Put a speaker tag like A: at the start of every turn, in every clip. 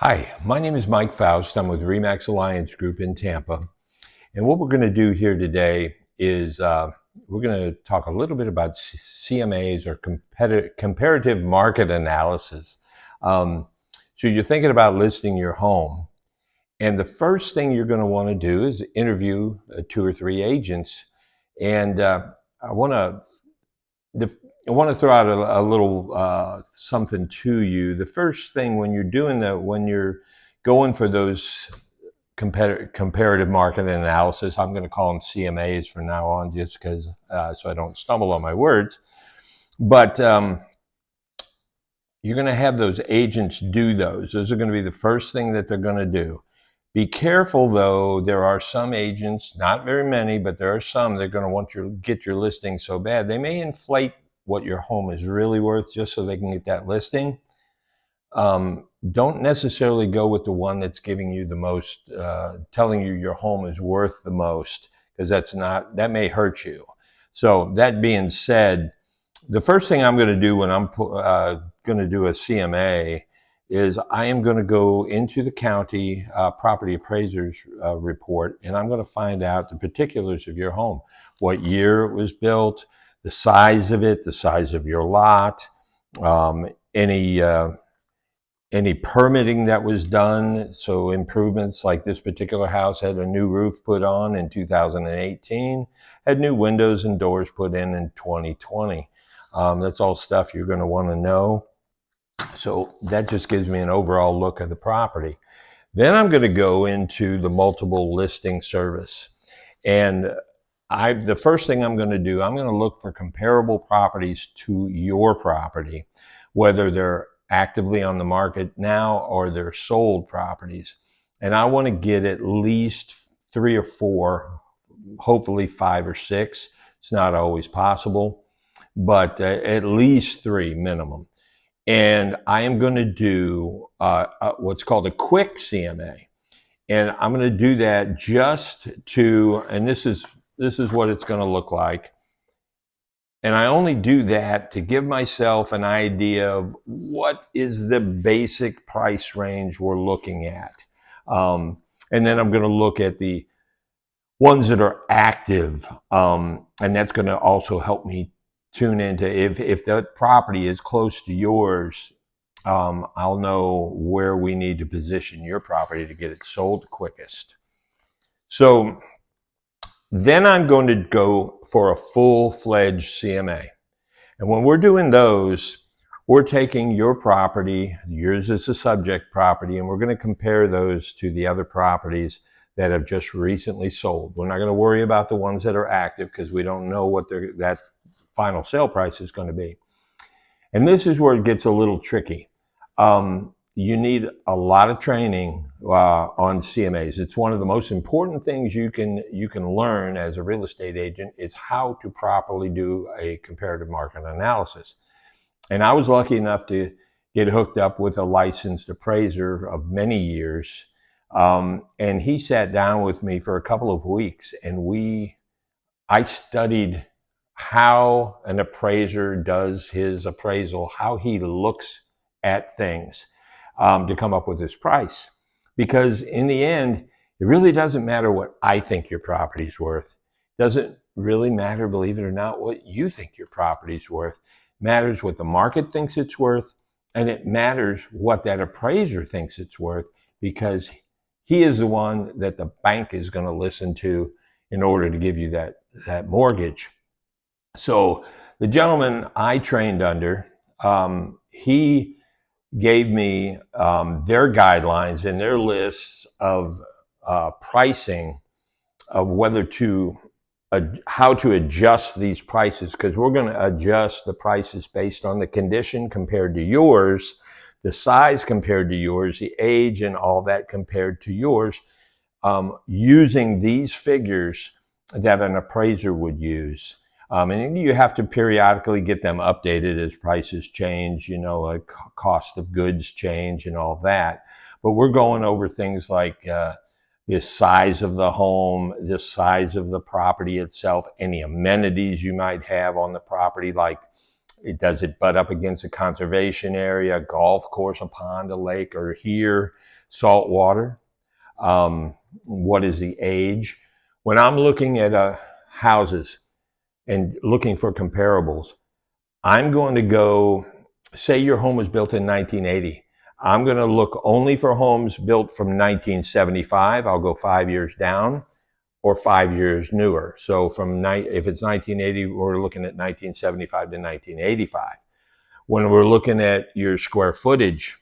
A: Hi, my name is Mike Faust. I'm with ReMax Alliance Group in Tampa. And what we're going to do here today is we're going to talk a little bit about CMAs or comparative market analysis. So you're thinking about listing your home. And the first thing you're going to want to do is interview two or three agents. And I want to the, I want to throw out a little something to you. The first thing when you're doing that, when you're going for those comparative market analysis, I'm going to call them CMAs from now on, just because so I don't stumble on my words. But you're going to have those agents do those. Those are going to be the first thing that they're going to do. Be careful, though. There are some agents, not very many, but there are some that are going to want you to get your listing so bad. They may inflate what your home is really worth just so they can get that listing. Don't necessarily go with the one that's giving you the most, telling you your home is worth the most, because that may hurt you. So that being said, the first thing I'm going to do when I'm going to do a CMA is I am going to go into the county property appraiser's report, and I'm going to find out the particulars of your home, what year it was built, the size of it, the size of your lot, any permitting that was done. So improvements, like this particular house had a new roof put on in 2018, had new windows and doors put in 2020. That's all stuff you're going to want to know. So that just gives me an overall look of the property. Then I'm going to go into the multiple listing service. And the first thing I'm going to do, I'm going to look for comparable properties to your property, whether they're actively on the market now or they're sold properties. And I want to get at least 3 or 4, hopefully 5 or 6. It's not always possible, but at least 3 minimum. And I am going to do what's called a quick CMA. And I'm going to do that just to, and this is what it's going to look like. And I only do that to give myself an idea of what is the basic price range we're looking at. And then I'm going to look at the ones that are active. And that's going to also help me tune into if that property is close to yours, I'll know where we need to position your property to get it sold quickest. So then I'm going to go for a full-fledged CMA. And when we're doing those, we're taking your property, yours is the subject property, and we're going to compare those to the other properties that have just recently sold. We're not going to worry about the ones that are active because we don't know what that final sale price is going to be. And this is where it gets a little tricky. You need a lot of training on CMAs. It's one of the most important things you can learn as a real estate agent is how to properly do a comparative market analysis. And I was lucky enough to get hooked up with a licensed appraiser of many years. And he sat down with me for a couple of weeks, and I studied how an appraiser does his appraisal, how he looks at things to come up with his price. Because in the end, it really doesn't matter what I think your property's worth. It doesn't really matter, believe it or not, what you think your property's worth. It matters what the market thinks it's worth, and it matters what that appraiser thinks it's worth, because he is the one that the bank is going to listen to in order to give you that mortgage. So the gentleman I trained under, he gave me their guidelines and their lists of pricing of how to adjust these prices, because we're going to adjust the prices based on the condition compared to yours, the size compared to yours, the age and all that compared to yours, using these figures that an appraiser would use. And you have to periodically get them updated as prices change, like cost of goods change and all that. But we're going over things like the size of the home, the size of the property itself, any amenities you might have on the property, like Does it butt up against a conservation area, a golf course, a pond, a lake, or here, salt water? What is the age? When I'm looking at houses and looking for comparables, I'm going to go, say your home was built in 1980. I'm going to look only for homes built from 1975. I'll go 5 years down, or 5 years newer. So if it's 1980, we're looking at 1975 to 1985. When we're looking at your square footage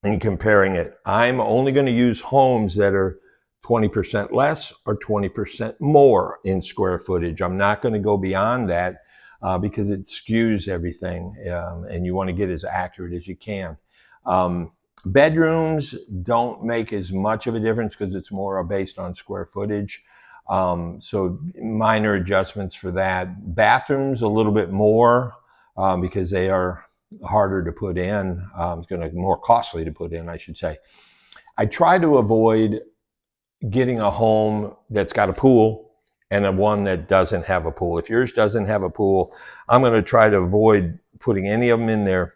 A: and comparing it, I'm only going to use homes that are 20% less or 20% more in square footage. I'm not going to go beyond that because it skews everything, and you want to get as accurate as you can. Bedrooms don't make as much of a difference because it's more based on square footage. So minor adjustments for that. Bathrooms a little bit more because they are harder to put in. It's going to be more costly to put in, I should say. I try to avoid getting a home that's got a pool and a one that doesn't have a pool. If yours doesn't have a pool, I'm going to try to avoid putting any of them in there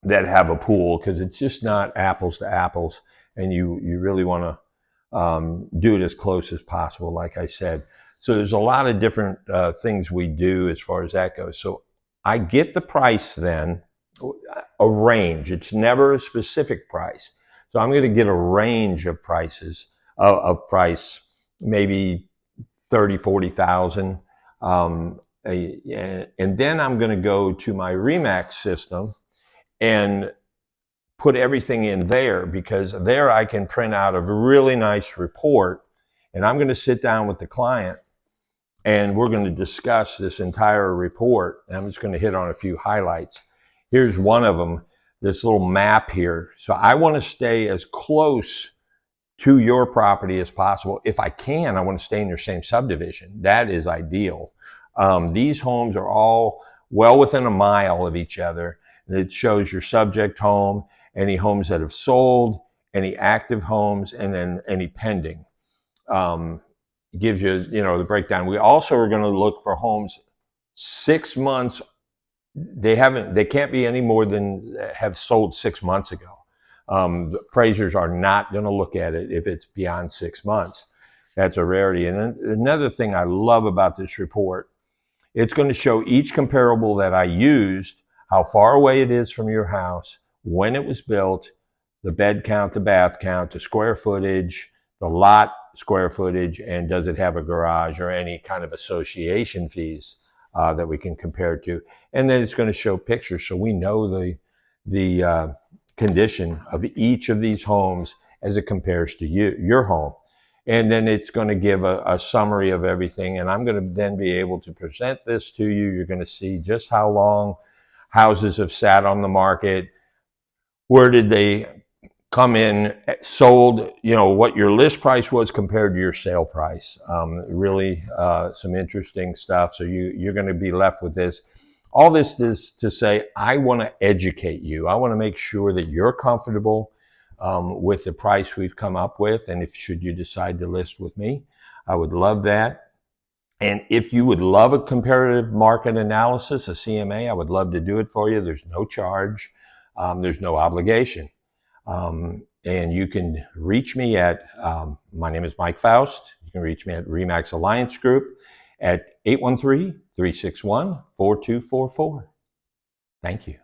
A: that have a pool because it's just not apples to apples, and you really want to do it as close as possible, like I said. So there's a lot of different things we do as far as that goes. So I get the price then, a range. It's never a specific price. So I'm going to get a range of prices, of price, maybe 30, 40,000. And then I'm going to go to my ReMax system and put everything in there, because there I can print out a really nice report, and I'm going to sit down with the client and we're going to discuss this entire report. And I'm just going to hit on a few highlights. Here's one of them, this little map here. So I want to stay as close to your property as possible. If I can, I want to stay in your same subdivision. That is ideal. These homes are all well within a mile of each other. It shows your subject home, any homes that have sold, any active homes, and then any pending. It gives you, the breakdown. We also are going to look for homes 6 months. They can't be any more than have sold 6 months ago. The appraisers are not going to look at it if it's beyond 6 months. That's a rarity. And then another thing I love about this report, it's going to show each comparable that I used, how far away it is from your house, when it was built, the bed count, the bath count, the square footage, the lot square footage, and does it have a garage or any kind of association fees that we can compare to. And then it's going to show pictures so we know the condition of each of these homes as it compares to your home. And then it's going to give a summary of everything. And I'm going to then be able to present this to you. You're going to see just how long houses have sat on the market, where did they come in, sold, what your list price was compared to your sale price. Really some interesting stuff. So you're going to be left with this. All this is to say, I want to educate you. I want to make sure that you're comfortable with the price we've come up with. And should you decide to list with me, I would love that. And if you would love a comparative market analysis, a CMA, I would love to do it for you. There's no charge. There's no obligation. And you can reach me at, my name is Mike Faust. You can reach me at ReMax Alliance Group at 813-361-4244. Thank you.